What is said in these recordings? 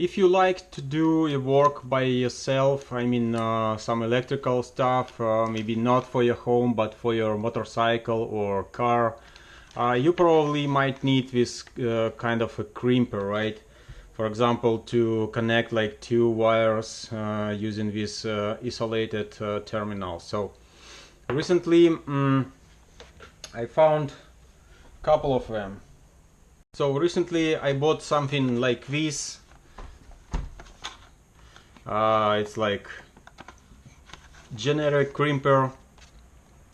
If you like to do your work by yourself, I mean some electrical stuff, maybe not for your home but for your motorcycle or car, you probably might need this kind of a crimper, right? For example, to connect like two wires using this isolated terminal. So recently I found a couple of them. So recently I bought something like this. It's like generic crimper,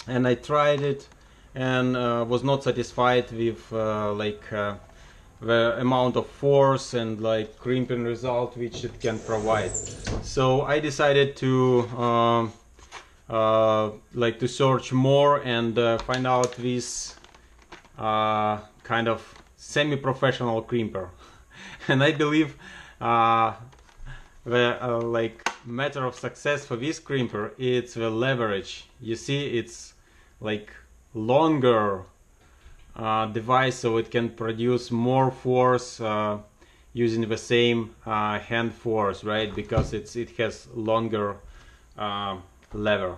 and I tried it and was not satisfied with the amount of force and like crimping result which it can provide. So I decided to like to search more and find out this kind of semi-professional crimper. And I believe the like matter of success for this crimper, it's the leverage. You see, it's like longer device, so it can produce more force using the same hand force, right? Because it has longer lever.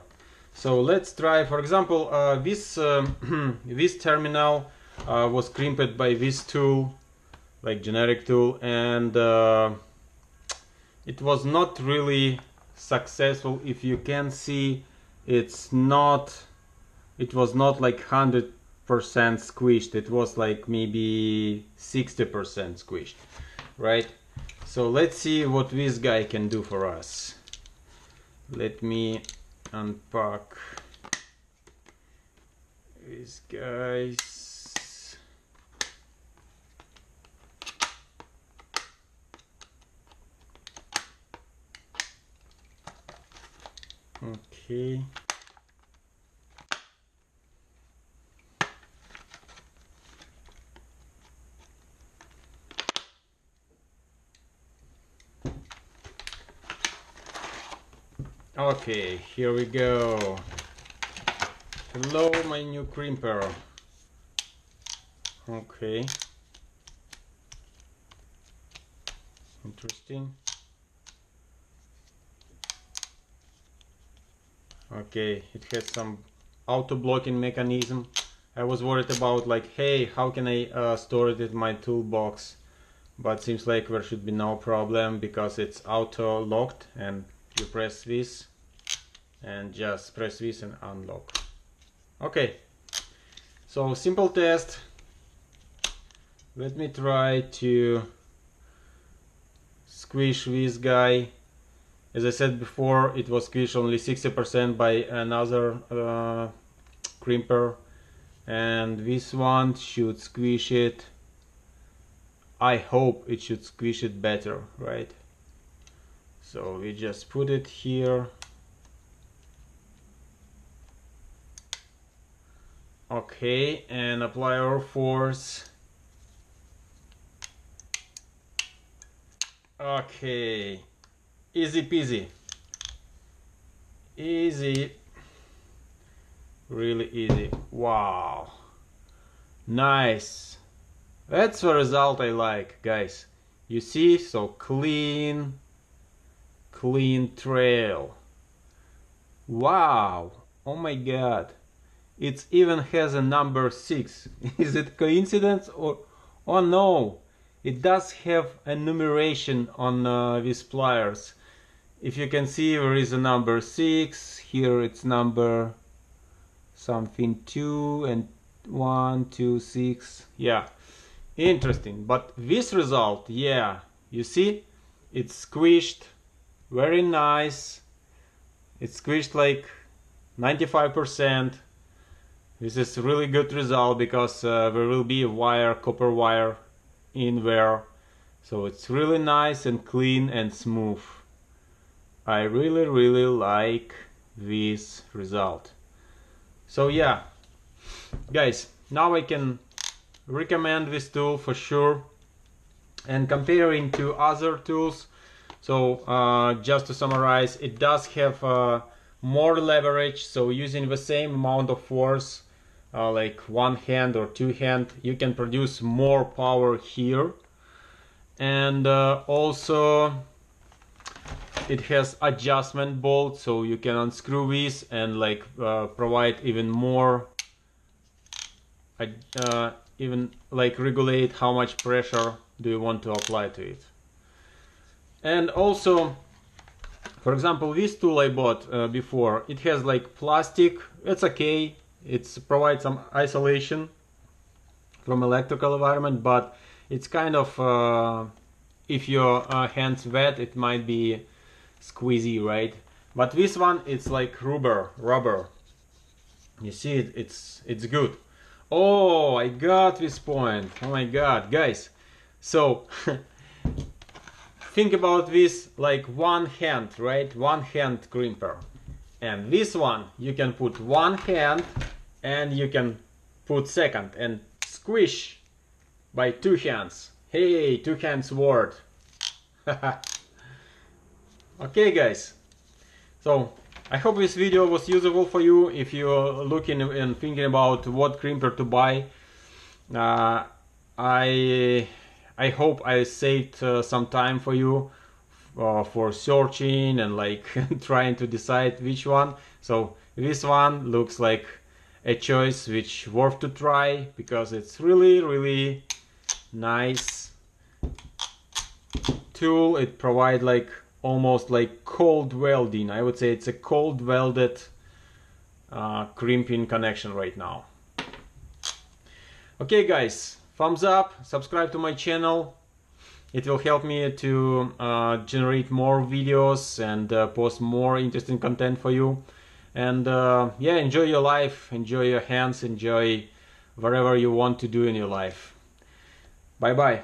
So let's try, for example, this this terminal was crimped by this tool, like generic tool, and it was not really successful. If you can see, it was not like 100% squished. It was like maybe 60% squished, right? So let's see what this guy can do for us. Let me unpack these guys. Okay. Okay, here we go. Hello, my new crimper. Okay. Interesting. Okay, it has some auto-blocking mechanism. I was worried about like, hey, how can I store it in my toolbox? But seems like there should be no problem because it's auto-locked, and you press this and just press this and unlock. Okay, so simple test. Let me try to squish this guy. As I said before, it was squished only 60% by another crimper, and this one should squish it. I hope it should squish it better, right? So we just put it here. Okay, and apply our force. Okay, easy peasy. Easy, really easy. Wow, nice. That's the result I like, guys. You see, so clean trail. Wow, oh my god. It even has a number 6. Is it coincidence or... Oh no, it does have a numeration on these pliers. If you can see, there is a number 6. Here it's number something 2 and 1, 2, 6. Yeah, interesting. But this result, yeah, you see, it's squished, very nice. It's squished like 95%. This is a really good result because there will be a wire, copper wire in there. So it's really nice and clean and smooth. I really like this result. So yeah, guys, now I can recommend this tool for sure. And comparing to other tools, so just to summarize, it does have more leverage. So using the same amount of force, like one hand or two hand, you can produce more power here. and also it has adjustment bolt, so you can unscrew this and like provide even more, even like regulate how much pressure do you want to apply to it. And also, for example, this tool I bought before, it has like plastic. It's okay, it provides some isolation from electrical environment, but it's kind of if your hands wet, it might be squeezy, right? But this one, it's like rubber. You see it, it's good. Oh, I got this point. Oh my god, guys. So think about this like one hand, right? One hand crimper. And this one, you can put one hand and you can put second and squish by two hands. Hey, two hands word. Okay, guys. So I hope this video was useful for you if you're looking and thinking about what crimper to buy. I hope I saved some time for you for searching and like trying to decide which one. So this one looks like a choice which worth to try, because it's really nice tool. It provides like almost like cold welding. I would say it's a cold welded crimping connection right now. Okay guys, thumbs up, subscribe to my channel. It will help me to generate more videos and post more interesting content for you. And yeah, enjoy your life, enjoy your hands, enjoy whatever you want to do in your life. Bye bye.